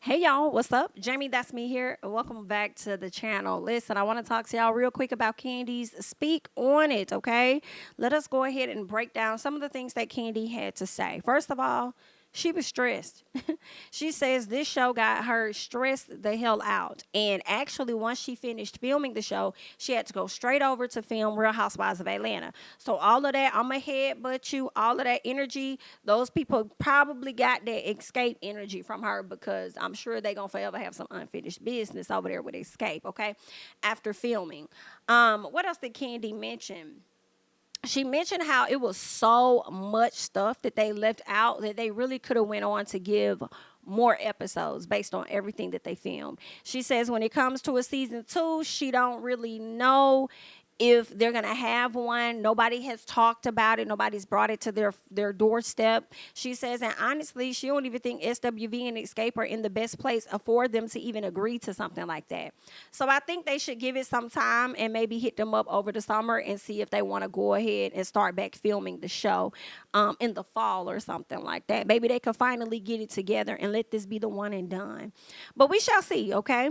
Hey y'all, what's up? JamiThatsMe here. Welcome back to the channel. Listen, I want to talk to y'all real quick about Candi's Speak on It, okay? Let us go ahead and break down some of the things that Kandi had to say. First of all, she was stressed. She says this show got her stressed the hell out. And actually, once she finished filming the show, she had to go straight over to film Real Housewives of Atlanta. So all of that, I'm ahead but you, all of that energy, those people probably got that Xscape energy from her because I'm sure they're going to forever have some unfinished business over there with Xscape, okay, after filming. What else did Kandi mention? She mentioned how it was so much stuff that they left out that they really could have went on to give more episodes based on everything that they filmed. She says when it comes to a season 2, she don't really know if they're gonna have one. Nobody has talked about it. Nobody's brought it to their doorstep. She says, and honestly, she don't even think SWV and Xscape are in the best place for them to even agree to something like that. So I think they should give it some time and maybe hit them up over the summer and see if they want to go ahead and start back filming the show in the fall or something like that. Maybe they could finally get it together and let this be the one and done. But we shall see, okay?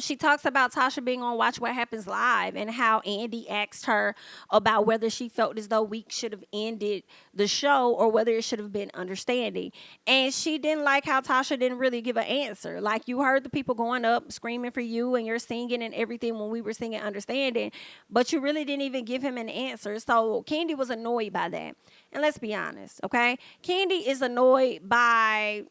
She talks about Tasha being on Watch What Happens Live and how Andy asked her about whether she felt as though we should have ended the show or whether it should have been understanding. And she didn't like how Tasha didn't really give an answer. Like, you heard the people going up screaming for you and you're singing and everything when we were singing Understanding, but you really didn't even give him an answer. So Kandi was annoyed by that. And let's be honest, okay? Kandi is annoyed by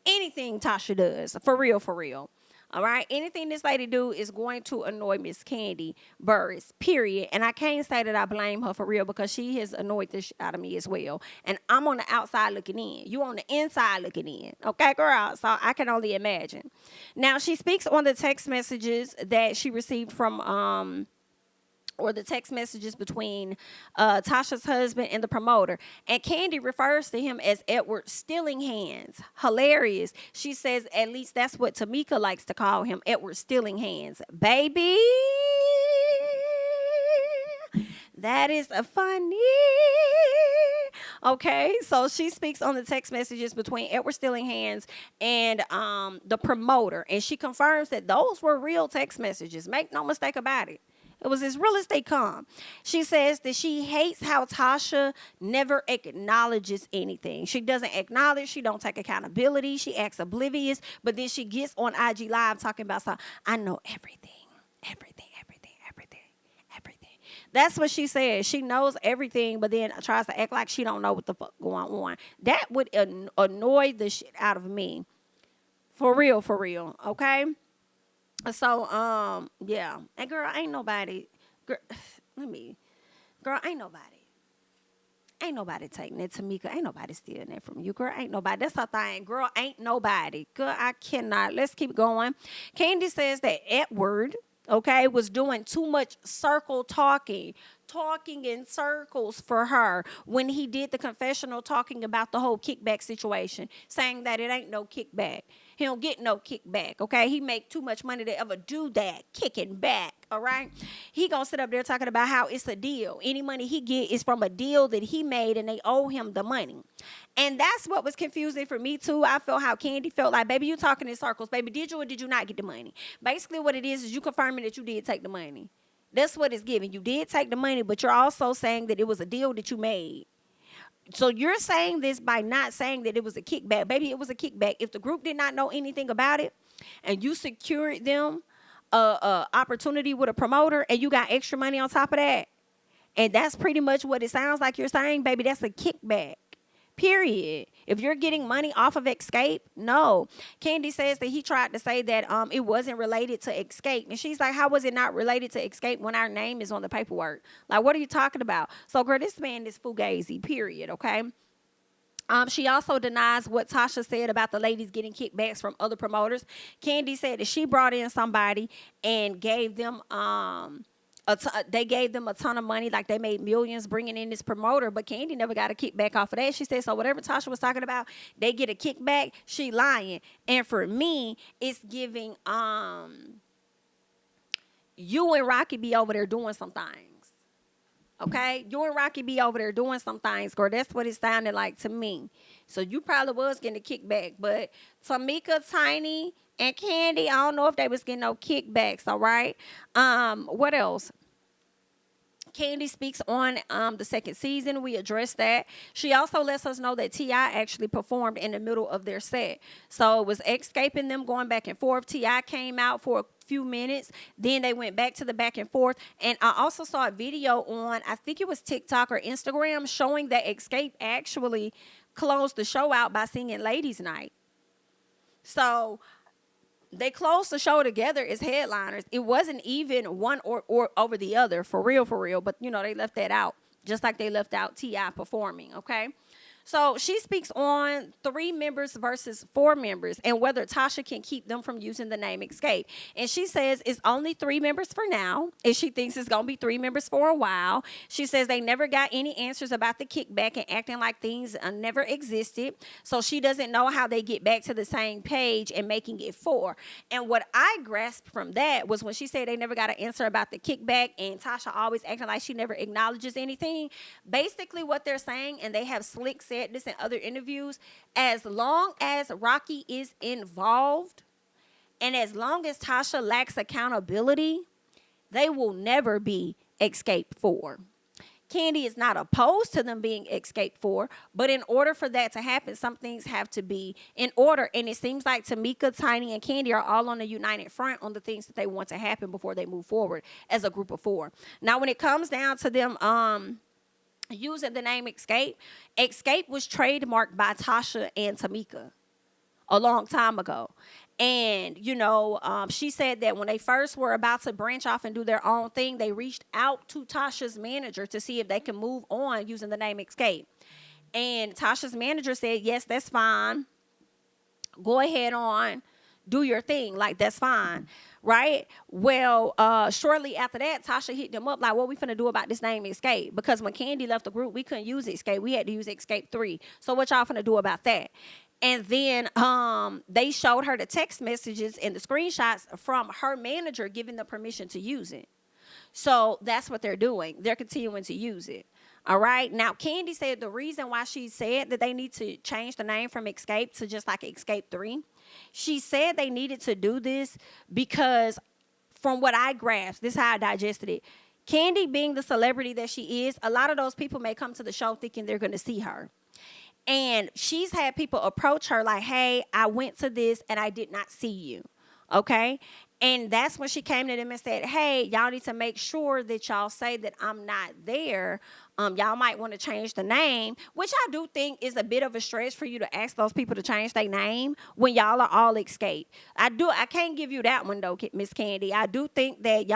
anything Tasha does. For real, for real. All right. Anything this lady do is going to annoy Miss Kandi Burruss, period. And I can't say that I blame her for real because she has annoyed the shit out of me as well. And I'm on the outside looking in. You on the inside looking in. Okay, girl? So I can only imagine. Now, she speaks on the text messages that she received from or the text messages between Tasha's husband and the promoter. And Kandi refers to him as Edward Stealing Hands. Hilarious. She says at least that's what Tamika likes to call him, Edward Stealing Hands. Baby, that is a funny. Okay, so she speaks on the text messages between Edward Stealing Hands and the promoter. And she confirms that those were real text messages. Make no mistake about it. It was as real as they come. She says that she hates how Tasha never acknowledges anything. She doesn't acknowledge. She don't take accountability. She acts oblivious. But then she gets on IG Live talking about something. I know everything, everything, everything, everything, everything. That's what she says. She knows everything, but then tries to act like she don't know what the fuck going on. That would annoy the shit out of me. For real, okay? So, yeah. And girl, ain't nobody, girl, ain't nobody. Ain't nobody taking that, Tamika. Ain't nobody stealing that from you, girl. Ain't nobody. That's her thing. Girl, ain't nobody. Girl, I cannot. Let's keep going. Kandi says that Edward, okay, was doing too much circle talking in circles for her when he did the confessional talking about the whole kickback situation, saying that it ain't no kickback. He don't get no kickback, okay? He make too much money to ever do that, kicking back, all right? He gonna sit up there talking about how it's a deal. Any money he get is from a deal that he made and they owe him the money. And that's what was confusing for me too. I felt how Kandi felt like, baby, you talking in circles. Baby, did you or did you not get the money? Basically what it is you confirming that you did take the money. That's what it's giving. You did take the money, but you're also saying that it was a deal that you made. So you're saying this by not saying that it was a kickback. Baby, it was a kickback. If the group did not know anything about it and you secured them a opportunity with a promoter and you got extra money on top of that, and that's pretty much what it sounds like you're saying, baby, that's a kickback. Period. If you're getting money off of Xscape, no. Kandi says that he tried to say that it wasn't related to Xscape. And she's like, how was it not related to Xscape when our name is on the paperwork? Like, what are you talking about? So, girl, this man is fugazi, period, okay? She also denies what Tasha said about the ladies getting kickbacks from other promoters. Kandi said that she brought in somebody and gave them they gave them a ton of money, like they made millions bringing in this promoter, but Kandi never got a kickback off of that. She said, so whatever Tasha was talking about, they get a kickback, she lying. And for me, it's giving you and Rocky be over there doing some things. Okay, you and Rocky be over there doing some things, girl. That's what it sounded like to me. So you probably was getting a kickback, but Tamika, Tiny, and Kandi, I don't know if they was getting no kickbacks. All right. What else? Kandi speaks on the second season. We addressed that. She also lets us know that T.I. actually performed in the middle of their set. So it was Xscape and them going back and forth. T.I. came out for a few minutes. Then they went back to the back and forth. And I also saw a video on, I think it was TikTok or Instagram, showing that Xscape actually closed the show out by singing Ladies Night. So they closed the show together as headliners. It wasn't even one or over the other, for real. But, they left that out, just like they left out T.I. performing, okay? So she speaks on 3 members versus 4 members and whether Tasha can keep them from using the name Xscape. And she says it's only 3 members for now, and she thinks it's going to be 3 members for a while. She says they never got any answers about the kickback and acting like things never existed. So she doesn't know how they get back to the same page and making it 4. And what I grasped from that was when she said they never got an answer about the kickback and Tasha always acting like she never acknowledges anything. Basically what they're saying, and they have slick said this in other interviews, as long as Rocky is involved and as long as Tasha lacks accountability, they will never be Xscape 4. Kandi is not opposed to them being Xscape 4, but in order for that to happen, some things have to be in order. And it seems like Tamika, Tiny, and Kandi are all on a united front on the things that they want to happen before they move forward as a group of 4. Now, when it comes down to them using the name Xscape, Xscape was trademarked by Tasha and Tamika a long time ago. And, she said that when they first were about to branch off and do their own thing, they reached out to Tasha's manager to see if they can move on using the name Xscape. And Tasha's manager said, yes, that's fine. Go ahead on. Do your thing. Like, that's fine. Right? Well, shortly after that, Tasha hit them up like, what we finna do about this name Xscape? Because when Kandi left the group, we couldn't use Xscape. We had to use Xscape 3. So what y'all finna do about that? And then they showed her the text messages and the screenshots from her manager giving the permission to use it. So that's what they're doing. They're continuing to use it. All right. Now, Kandi said the reason why she said that they need to change the name from Xscape to just like Xscape 3, she said they needed to do this because from what I grasped, this is how I digested it. Kandi being the celebrity that she is, a lot of those people may come to the show thinking they're going to see her. And she's had people approach her like, hey, I went to this and I did not see you. Okay. And that's when she came to them and said, hey, y'all need to make sure that y'all say that I'm not there. Y'all might want to change the name, which I do think is a bit of a stretch for you to ask those people to change their name when y'all are all Xscape. I can't give you that one though, Miss Kandi. I do think that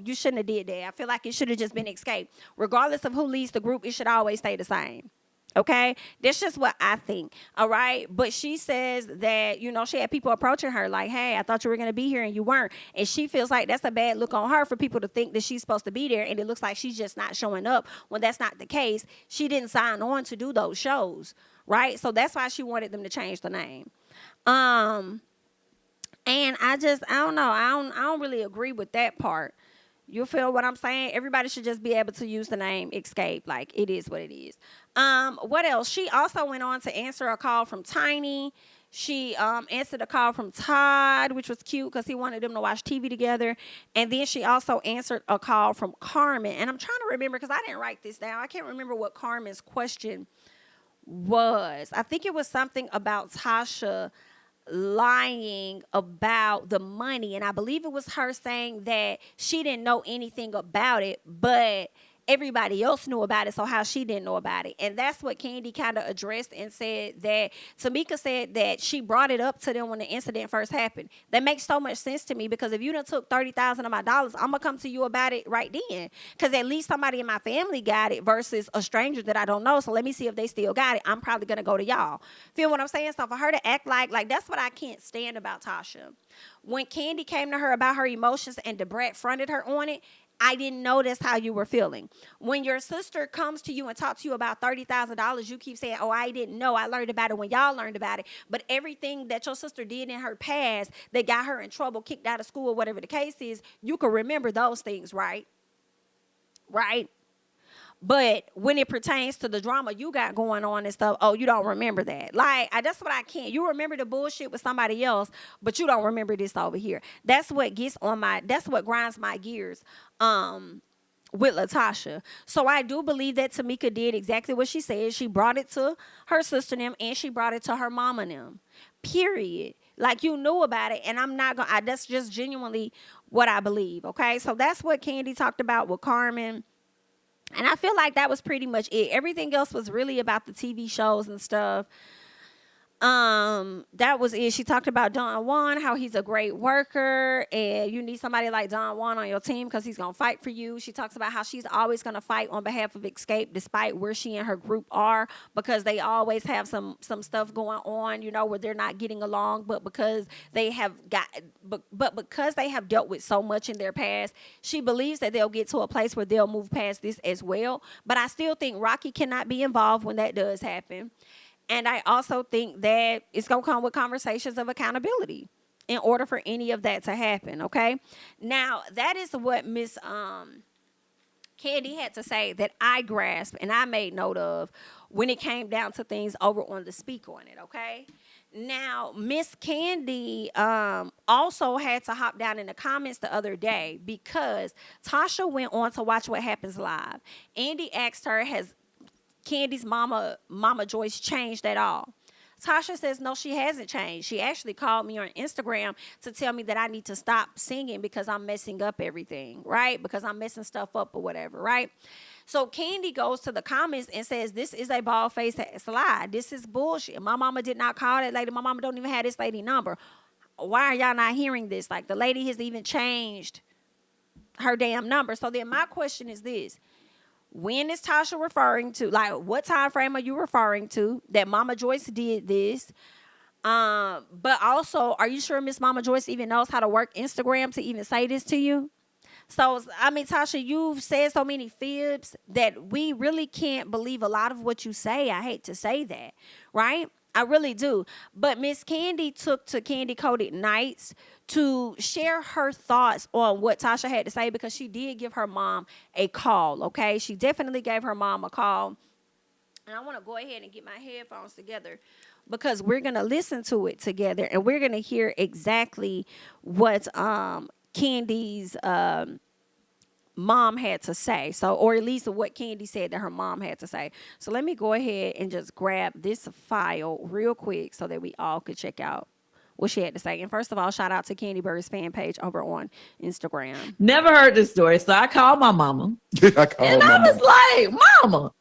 you shouldn't have did that. I feel like it should have just been Xscape. Regardless of who leads the group, it should always stay the same. Okay, that's just what I think. All right, but she says that she had people approaching her like, hey, I thought you were going to be here and you weren't, and she feels like that's a bad look on her for people to think that she's supposed to be there, and it looks like she's just not showing up when that's not the case. She didn't sign on to do those shows, right? So that's why she wanted them to change the name. And I don't know, I don't really agree with that part. You feel what I'm saying? Everybody should just be able to use the name Xscape. Like, it is what it is. What else? She also went on to answer a call from Tiny. She answered a call from Todd, which was cute because he wanted them to watch TV together. And then she also answered a call from Carmen. And I'm trying to remember because I didn't write this down. I can't remember what Carmen's question was. I think it was something about Tasha lying about the money, and I believe it was her saying that she didn't know anything about it, but everybody else knew about it, so how she didn't know about it. And that's what Kandi kind of addressed and said that Tamika said that she brought it up to them when the incident first happened. That makes so much sense to me because if you done took $30,000 of my dollars, I'm gonna come to you about it right then, because at least somebody in my family got it versus a stranger that I don't know. So let me see if they still got it. I'm probably gonna go to y'all. Feel what I'm saying? So for her to act like that's what I can't stand about Tasha. When Kandi came to her about her emotions and Debrat fronted her on it, I didn't know that's how you were feeling. When your sister comes to you and talks to you about $30,000, you keep saying, oh, I didn't know. I learned about it when y'all learned about it. But everything that your sister did in her past that got her in trouble, kicked out of school, or whatever the case is, you can remember those things, right? Right? But when it pertains to the drama you got going on and stuff, oh, you don't remember that. Like, that's what I can't. You remember the bullshit with somebody else, but you don't remember this over here. That's what that's what grinds my gears. With LaTocha. So I do believe that Tamika did exactly what she said. She brought it to her sister and them, and she brought it to her mom and them. Period. Like, you knew about it, and I'm not gonna. That's just genuinely what I believe. Okay, so that's what Kandi talked about with Carmen. And I feel like that was pretty much it. Everything else was really about the TV shows and stuff. That was it. She talked about Don Juan, how he's a great worker, and you need somebody like Don Juan on your team because he's gonna fight for you. She talks about how she's always gonna fight on behalf of Xscape, despite where she and her group are, because they always have some stuff going on, where they're not getting along. But because they have because they have dealt with so much in their past, she believes that they'll get to a place where they'll move past this as well. But I still think Rocky cannot be involved when that does happen. And I also think that it's going to come with conversations of accountability in order for any of that to happen, okay? Now, that is what Miss Kandi had to say that I grasped and I made note of when it came down to things over on the Speak On It, okay? Now, Miss Kandi also had to hop down in the comments the other day because Tasha went on to Watch What Happens Live. Andy asked her, has Candy's mama Joyce changed at all? Tasha says, no, she hasn't changed. She actually called me on Instagram to tell me that I need to stop singing because I'm messing up everything, right? Because I'm messing stuff up or whatever, right? So Kandi goes to the comments and says, this is a bald-faced lie. This is bullshit. My mama did not call that lady. My mama don't even have this lady number. Why are y'all not hearing this? Like, the lady has even changed her damn number. So then my question is this. When is Tasha referring to? Like, what time frame are you referring to that Mama Joyce did this? But also, are you sure Miss Mama Joyce even knows how to work Instagram to even say this to you? So, I mean, Tasha, you've said so many fibs that we really can't believe a lot of what you say. I hate to say that, right? I really do. But Miss Kandi took to Candy Coated Nights to share her thoughts on what Tasha had to say because she did give her mom a call, okay? She definitely gave her mom a call. And I want to go ahead and get my headphones together because we're going to listen to it together and we're going to hear exactly what Candy's mom had to say. So, or at least what Kandi said that her mom had to say. So let me go ahead and just grab this file real quick so that we all could check out what she had to say. And first of all, shout out to Kandi Burruss fan page over on Instagram. Never heard this story, so I called my mama. I was like, Mama.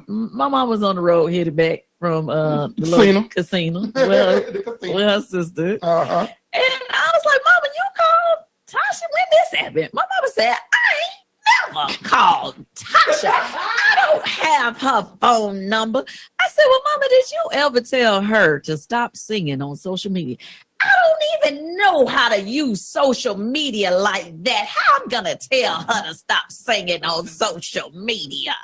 My mom was on the road headed back from the little casino with her sister. Uh-huh. And I was like, Mama, you called Tasha when this happened? My mama said, I ain't never called Tasha. I don't have her phone number. I said, well, Mama, did you ever tell her to stop singing on social media? I don't even know how to use social media like that. How I'm gonna tell her to stop singing on social media?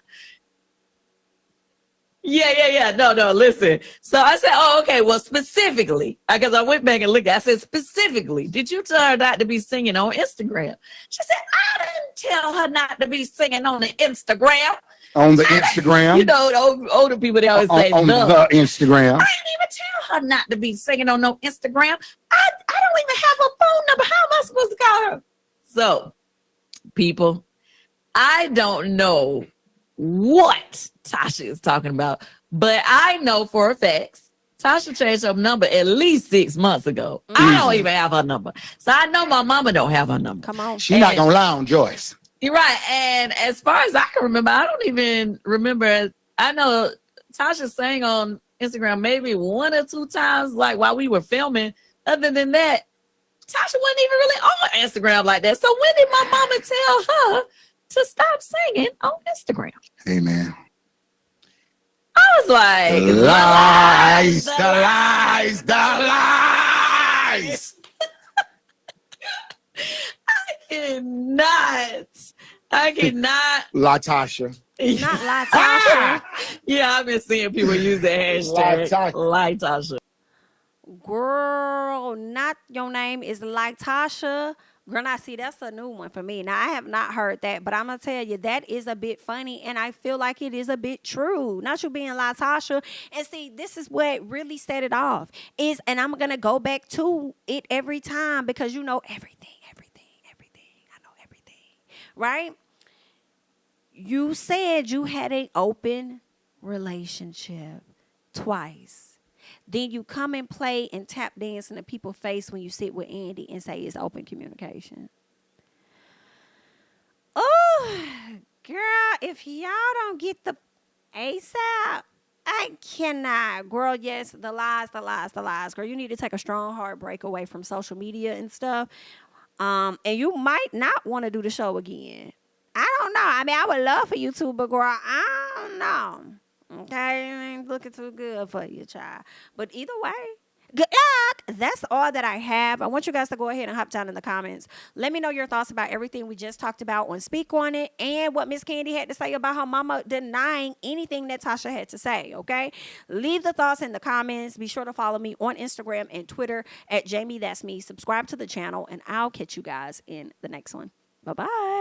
Yeah. No, listen. So I said, oh, okay, well, specifically, because I went back and looked, I said, specifically, did you tell her not to be singing on Instagram? She said, I didn't tell her not to be singing on the Instagram. On the Instagram? You know, older people, they always say, on the Instagram. I didn't even tell her not to be singing on no Instagram. I don't even have her phone number. How am I supposed to call her? So, people, I don't know what Tasha is talking about, but I know for a fact Tasha changed her number at least 6 months ago. I don't even have her number, so I know my mama don't have her number. Come on, she's not gonna lie on Joyce. You're right, and as far as I can remember, I don't even remember. I know Tasha sang on Instagram maybe 1 or 2 times, like while we were filming. Other than that, Tasha wasn't even really on Instagram like that. So when did my mama tell her to stop singing on Instagram? Amen. I was like, the lies. I cannot. LaTocha. Not LaTocha. Yeah, I've been seeing people use the hashtag LaTocha. Girl, not your name is LaTocha. Girl, now see, that's a new one for me. Now, I have not heard that, but I'm going to tell you, that is a bit funny, and I feel like it is a bit true. Not you being LaTocha. And see, this is what really set it off. And I'm going to go back to it every time because you know everything. I know everything, right? You said you had an open relationship twice. Then you come and play and tap dance in the people's face when you sit with Andy and say it's open communication. Oh, girl, if y'all don't get the ASAP, I cannot. Girl, yes, the lies. Girl, you need to take a strong, hard break away from social media and stuff. And you might not want to do the show again. I don't know. I mean, I would love for you to, but girl, I don't know. Okay, it ain't looking too good for you, child. But either way, good luck. That's all that I have. I want you guys to go ahead and hop down in the comments. Let me know your thoughts about everything we just talked about on Speak On It and what Miss Kandi had to say about her mama denying anything that Tasha had to say, okay? Leave the thoughts in the comments. Be sure to follow me on Instagram and Twitter at JamiThatsMe. Subscribe to the channel, and I'll catch you guys in the next one. Bye-bye.